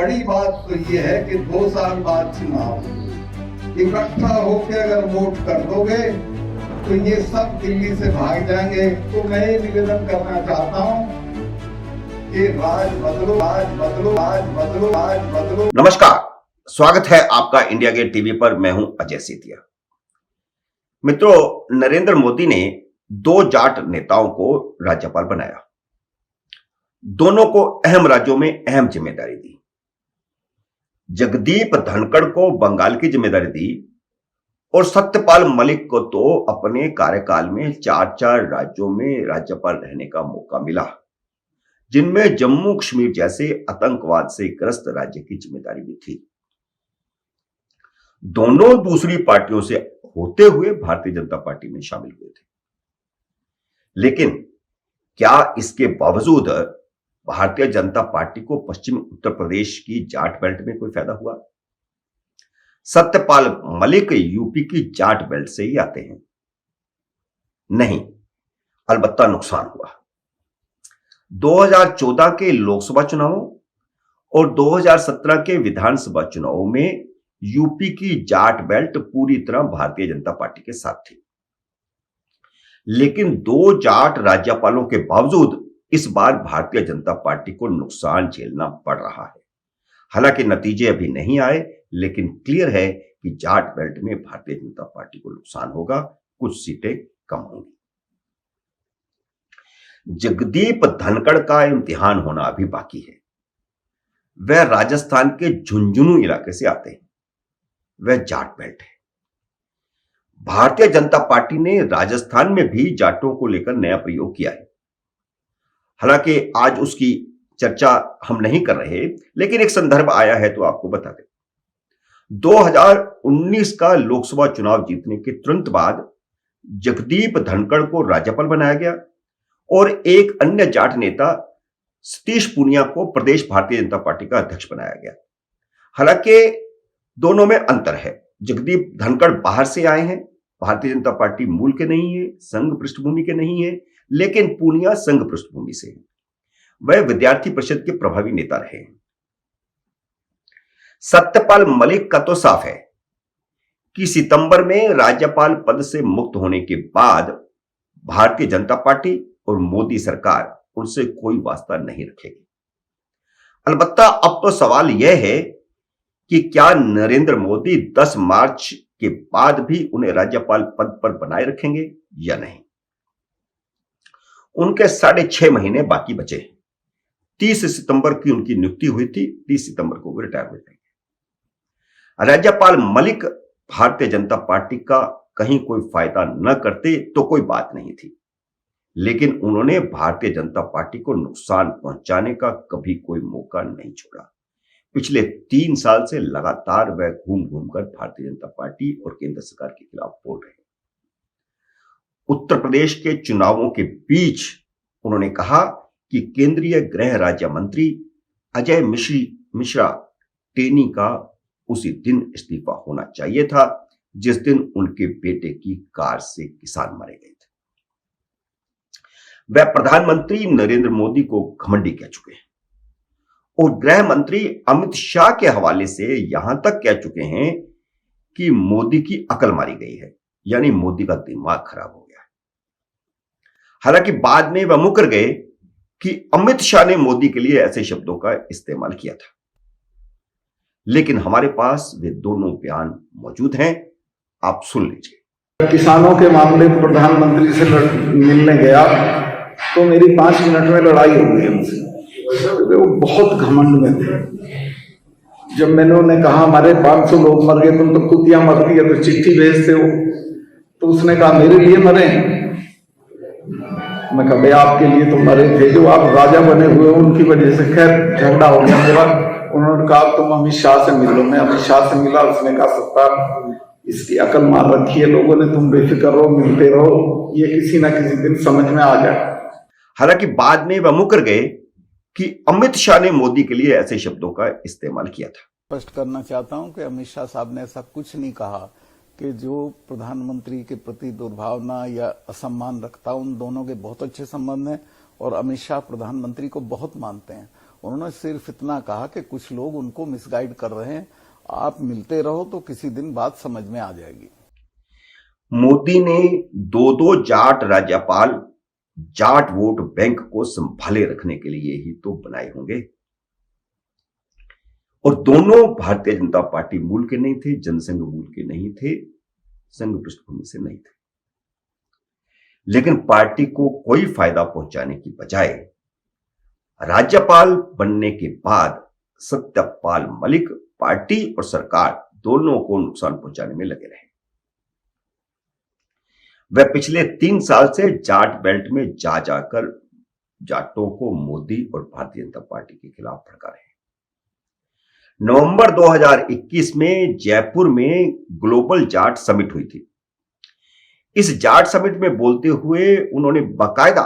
बड़ी बात तो ये है कि 2 साल बाद चुनाव इकट्ठा होकर अगर वोट कर दोगे तो ये सब दिल्ली से भाग जाएंगे। तो मैं ये निवेदन करना चाहता हूं कि राज बदलो, राज बदलो, राज बदलो, राज बदलो। नमस्कार, स्वागत है आपका इंडिया गेट टीवी पर। मैं हूं अजय सेतिया। मित्रों, नरेंद्र मोदी ने 2 जाट नेताओं को राज्यपाल बनाया। दोनों को अहम राज्यों में अहम जिम्मेदारी दी। जगदीप धनखड़ को बंगाल की जिम्मेदारी दी और सत्यपाल मलिक को तो अपने कार्यकाल में 4 राज्यों में राज्यपाल रहने का मौका मिला, जिनमें जम्मू कश्मीर जैसे आतंकवाद से ग्रस्त राज्य की जिम्मेदारी भी थी। दोनों दूसरी पार्टियों से होते हुए भारतीय जनता पार्टी में शामिल हुए थे। लेकिन क्या इसके बावजूद भारतीय जनता पार्टी को पश्चिमी उत्तर प्रदेश की जाट बेल्ट में कोई फायदा हुआ? सत्यपाल मलिक यूपी की जाट बेल्ट से ही आते हैं। नहीं, अलबत्ता नुकसान हुआ। 2014 के लोकसभा चुनावों और 2017 के विधानसभा चुनावों में यूपी की जाट बेल्ट पूरी तरह भारतीय जनता पार्टी के साथ थी। लेकिन 2 जाट राज्यपालों के बावजूद इस बार भारतीय जनता पार्टी को नुकसान झेलना पड़ रहा है। हालांकि नतीजे अभी नहीं आए, लेकिन क्लियर है कि जाट बेल्ट में भारतीय जनता पार्टी को नुकसान होगा, कुछ सीटें कम होंगी। जगदीप धनखड़ का इम्तिहान होना अभी बाकी है। वह राजस्थान के झुंझुनू इलाके से आते हैं। वह जाट बेल्ट है। भारतीय जनता पार्टी ने राजस्थान में भी जाटों को लेकर नया प्रयोग किया है। हालांकि आज उसकी चर्चा हम नहीं कर रहे, लेकिन एक संदर्भ आया है तो आपको बता दें। 2019 का लोकसभा चुनाव जीतने के तुरंत बाद जगदीप धनखड़ को राज्यपाल बनाया गया और एक अन्य जाट नेता सतीश पूनिया को प्रदेश भारतीय जनता पार्टी का अध्यक्ष बनाया गया। हालांकि दोनों में अंतर है। जगदीप धनखड़ बाहर से आए हैं, भारतीय जनता पार्टी मूल के नहीं है, संघ पृष्ठभूमि के नहीं है, लेकिन पूनिया संघ पृष्ठभूमि से है। वह विद्यार्थी परिषद के प्रभावी नेता रहे हैं। सत्यपाल मलिक का तो साफ है कि सितंबर में राज्यपाल पद से मुक्त होने के बाद भारतीय जनता पार्टी और मोदी सरकार उनसे कोई वास्ता नहीं रखेगी। अलबत्ता अब तो सवाल यह है कि क्या नरेंद्र मोदी 10 मार्च के बाद भी उन्हें राज्यपाल पद पर बनाए रखेंगे या नहीं। उनके 6.5 महीने बाकी बचे हैं। 30 सितंबर की उनकी नियुक्ति हुई थी, 30 सितंबर को वो रिटायर हो जाएंगे। राज्यपाल मलिक भारतीय जनता पार्टी का कहीं कोई फायदा न करते तो कोई बात नहीं थी, लेकिन उन्होंने भारतीय जनता पार्टी को नुकसान पहुंचाने का कभी कोई मौका नहीं छोड़ा। पिछले 3 साल से लगातार वह घूम घूमकर भारतीय जनता पार्टी और केंद्र सरकार के खिलाफ बोल रहे हैं। उत्तर प्रदेश के चुनावों के बीच उन्होंने कहा कि केंद्रीय गृह राज्य मंत्री अजय मिश्रा टेनी का उसी दिन इस्तीफा होना चाहिए था जिस दिन उनके बेटे की कार से किसान मारे गए थे। वह प्रधानमंत्री नरेंद्र मोदी को घमंडी कह चुके हैं और गृह मंत्री अमित शाह के हवाले से यहां तक कह चुके हैं कि मोदी की अकल मारी गई है, यानी मोदी का दिमाग खराब हो गया। हालांकि बाद में वह मुकर गए कि अमित शाह ने मोदी के लिए ऐसे शब्दों का इस्तेमाल किया था, लेकिन हमारे पास वे दोनों बयान मौजूद हैं, आप सुन लीजिए। किसानों के मामले में प्रधानमंत्री से मिलने गया तो मेरी 5 मिनट में लड़ाई हो गई उनसे। वो बहुत घमंड में थे। जब मैंने उन्हें कहा हमारे 500 लोग मर गए, तुम तो कुतियां मरती है तो चिट्ठी भेजते हो, तो उसने कहा मेरे लिए मरे। मैं कहा भाई आपके लिए तो मरे थे, जो आप राजा बने हुए उनकी वजह से। खैर झगड़ा हो गया मेरा। उन्होंने कहा तुम अमित शाह से मिल लो। मैं अमित शाह से मिला। उसने कहा सरकार इसकी अकल मार रखी है लोगों ने, तुम बेफिक्र रहो, मिलते रहो, ये किसी ना किसी दिन समझ में आ जाए। हालांकि बाद में वह मुकर गए कि अमित शाह ने मोदी के लिए ऐसे शब्दों का इस्तेमाल किया था। स्पष्ट करना चाहता हूं कि अमित शाह साहब ने ऐसा कुछ नहीं कहा कि जो प्रधानमंत्री के प्रति दुर्भावना या असम्मान रखता। उन दोनों के बहुत अच्छे संबंध हैं और अमित शाह प्रधानमंत्री को बहुत मानते हैं उन्होंने सिर्फ इतना कहा कि कुछ लोग उनको मिसगाइड कर रहे हैं, आप मिलते रहो तो किसी दिन बात समझ में आ जाएगी। मोदी ने दो जाट राज्यपाल जाट वोट बैंक को संभाले रखने के लिए ही तो बनाए होंगे, और दोनों भारतीय जनता पार्टी मूल के नहीं थे, जनसंघ मूल के नहीं थे, संघ पृष्ठभूमि से नहीं थे। लेकिन पार्टी को कोई फायदा पहुंचाने की बजाय राज्यपाल बनने के बाद सत्यपाल मलिक पार्टी और सरकार दोनों को नुकसान पहुंचाने में लगे रहे। वह पिछले 3 साल से जाट बेल्ट में जा जाकर जाटों को मोदी और भारतीय जनता पार्टी के खिलाफ भड़का रहे हैं। नवंबर 2021 में जयपुर में ग्लोबल जाट समिट हुई थी। इस जाट समिट में बोलते हुए उन्होंने बाकायदा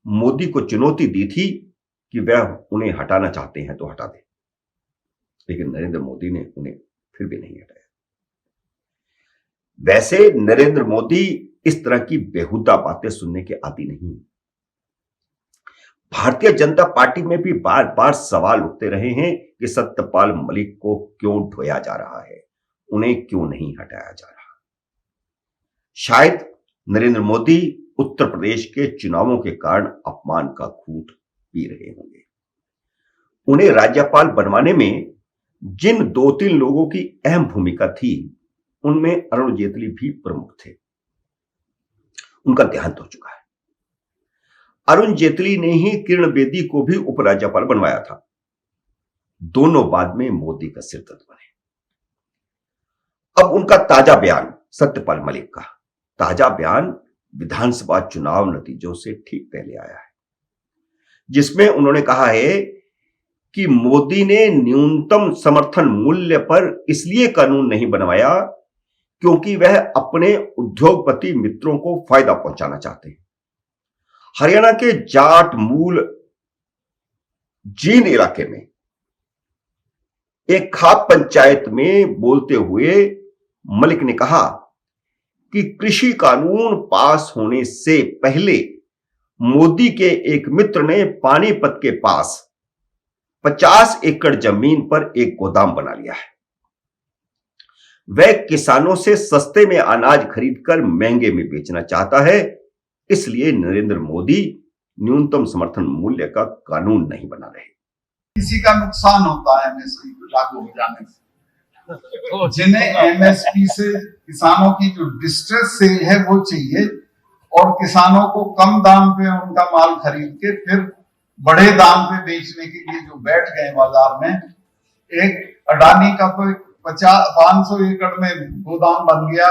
मोदी को चुनौती दी थी कि वह उन्हें हटाना चाहते हैं तो हटा दें, लेकिन नरेंद्र मोदी ने उन्हें फिर भी नहीं हटाया। वैसे नरेंद्र मोदी इस तरह की बेहुदा बातें सुनने के आदी नहीं। भारतीय जनता पार्टी में भी बार बार सवाल उठते रहे हैं कि सत्यपाल मलिक को क्यों ढोया जा रहा है, उन्हें क्यों नहीं हटाया जा रहा। शायद नरेंद्र मोदी उत्तर प्रदेश के चुनावों के कारण अपमान का घूंट पी रहे होंगे। उन्हें राज्यपाल बनवाने में जिन 2-3 लोगों की अहम भूमिका थी, उनमें अरुण जेटली भी प्रमुख थे। उनका देहांत हो चुका है। अरुण जेटली ने ही किरण बेदी को भी उपराज्यपाल बनवाया था। दोनों बाद में मोदी का सिरदर्द बने। अब उनका ताजा बयान, सत्यपाल मलिक का ताजा बयान विधानसभा चुनाव नतीजों से ठीक पहले आया है, जिसमें उन्होंने कहा है कि मोदी ने न्यूनतम समर्थन मूल्य पर इसलिए कानून नहीं बनवाया क्योंकि वह अपने उद्योगपति मित्रों को फायदा पहुंचाना चाहते हैं। हरियाणा के जाट मूल जींद इलाके में एक खाप पंचायत में बोलते हुए मलिक ने कहा कि कृषि कानून पास होने से पहले मोदी के एक मित्र ने पानीपत के पास 50 एकड़ जमीन पर एक गोदाम बना लिया है। वह किसानों से सस्ते में अनाज खरीदकर महंगे में बेचना चाहता है, इसलिए नरेंद्र मोदी न्यूनतम समर्थन मूल्य का कानून नहीं बना रहे। किसी का नुकसान होता है एमएसपी लागू हो जाने से। जिन्हें एमएसपी से किसानों की जो डिस्ट्रेस सेल है वो चाहिए, और किसानों को कम दाम पे उनका माल खरीद के फिर बड़े दाम पे बेचने के लिए जो बैठ गए बाजार में। एक अडानी का तो 500 एकड़ में गोदाम बन गया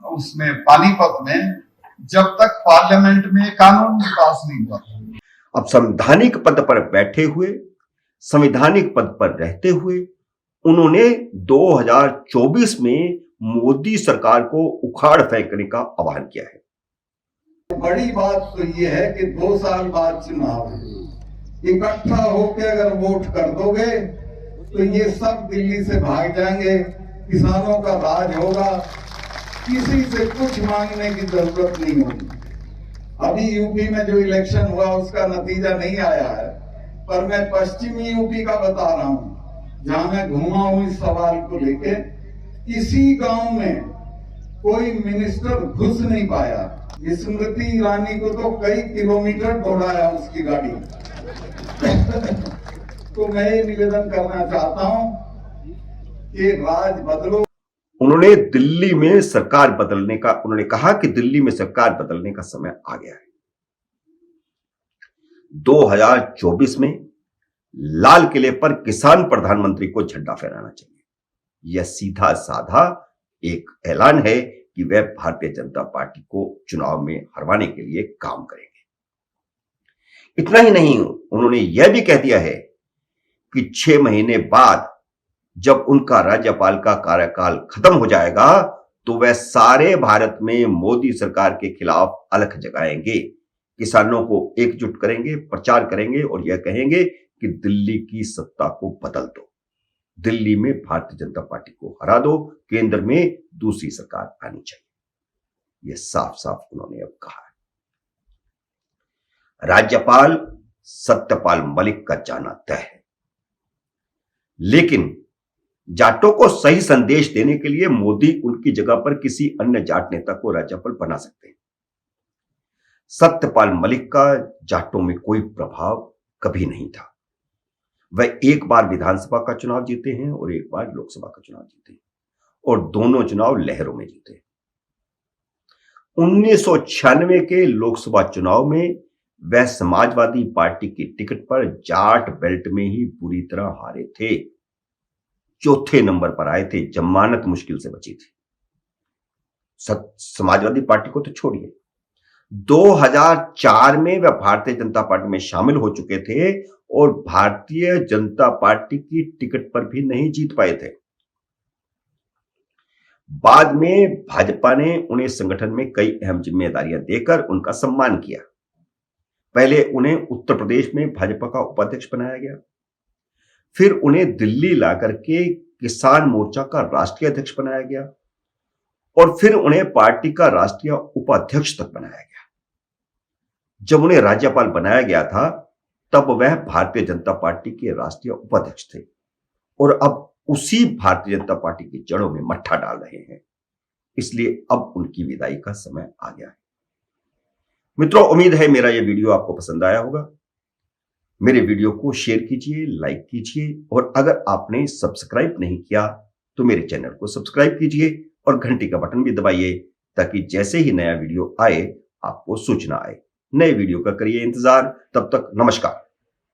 उसमें पानीपत में, जब तक पार्लियामेंट में कानून भी पास नहीं हुआ। अब संवैधानिक पद पर बैठे हुए, संवैधानिक पद पर रहते हुए उन्होंने 2024 में मोदी सरकार को उखाड़ फेंकने का आह्वान किया है। बड़ी बात तो यह है कि 2 साल बाद चुनाव इकट्ठा होकर अगर वोट कर दोगे तो ये सब दिल्ली से भाग जाएंगे, किसानों का राज होगा, किसी से कुछ मांगने की जरूरत नहीं होगी। अभी यूपी में जो इलेक्शन हुआ उसका नतीजा नहीं आया है, पर मैं पश्चिमी यूपी का बता रहा हूं, जहां मैं घूमा हूं इस सवाल को लेके। किसी गांव में कोई मिनिस्टर घुस नहीं पाया। स्मृति ईरानी को तो कई किलोमीटर दौड़ाया उसकी गाड़ी। तो मैं ये निवेदन करना चाहता हूं कि राज बदलो। उन्होंने दिल्ली में सरकार बदलने का, उन्होंने कहा कि दिल्ली में सरकार बदलने का समय आ गया है। 2024 में लाल किले पर किसान प्रधानमंत्री को झंडा फहराना चाहिए। यह सीधा साधा एक ऐलान है कि वह भारतीय जनता पार्टी को चुनाव में हरवाने के लिए काम करेंगे। इतना ही नहीं, उन्होंने यह भी कह दिया है कि 6 महीने बाद जब उनका राज्यपाल का कार्यकाल खत्म हो जाएगा तो वह सारे भारत में मोदी सरकार के खिलाफ अलख जगाएंगे, किसानों को एकजुट करेंगे, प्रचार करेंगे और यह कहेंगे कि दिल्ली की सत्ता को बदल दो, दिल्ली में भारतीय जनता पार्टी को हरा दो, केंद्र में दूसरी सरकार आनी चाहिए। यह साफ साफ उन्होंने अब कहा है। राज्यपाल सत्यपाल मलिक का जाना तय है। लेकिन जाटों को सही संदेश देने के लिए मोदी उनकी जगह पर किसी अन्य जाट नेता को राज्यपाल बना सकते हैं। सत्यपाल मलिक का जाटों में कोई प्रभाव कभी नहीं था। वह एक बार विधानसभा का चुनाव जीते हैं और एक बार लोकसभा का चुनाव जीते हैं, और दोनों चुनाव लहरों में जीते। 1996 के लोकसभा चुनाव में वह समाजवादी पार्टी की टिकट पर जाट बेल्ट में ही बुरी तरह हारे थे। चौथे नंबर पर आए थे, जमानत मुश्किल से बची थी। समाजवादी पार्टी को तो छोड़िए, 2004 में वह भारतीय जनता पार्टी में शामिल हो चुके थे और भारतीय जनता पार्टी की टिकट पर भी नहीं जीत पाए थे। बाद में भाजपा ने उन्हें संगठन में कई अहम जिम्मेदारियां देकर उनका सम्मान किया। पहले उन्हें उत्तर प्रदेश में भाजपा का उपाध्यक्ष बनाया गया, फिर उन्हें दिल्ली लाकर के किसान मोर्चा का राष्ट्रीय अध्यक्ष बनाया गया, और फिर उन्हें पार्टी का राष्ट्रीय उपाध्यक्ष तक बनाया गया। जब उन्हें राज्यपाल बनाया गया था तब वह भारतीय जनता पार्टी के राष्ट्रीय उपाध्यक्ष थे, और अब उसी भारतीय जनता पार्टी की जड़ों में मट्ठा डाल रहे हैं। इसलिए अब उनकी विदाई का समय आ गया है। मित्रों, उम्मीद है मेरा यह वीडियो आपको पसंद आया होगा। मेरे वीडियो को शेयर कीजिए, लाइक कीजिए, और अगर आपने सब्सक्राइब नहीं किया तो मेरे चैनल को सब्सक्राइब कीजिए और घंटी का बटन भी दबाइए, ताकि जैसे ही नया वीडियो आए आपको सूचना आए। नए वीडियो का करिए इंतजार। तब तक नमस्कार।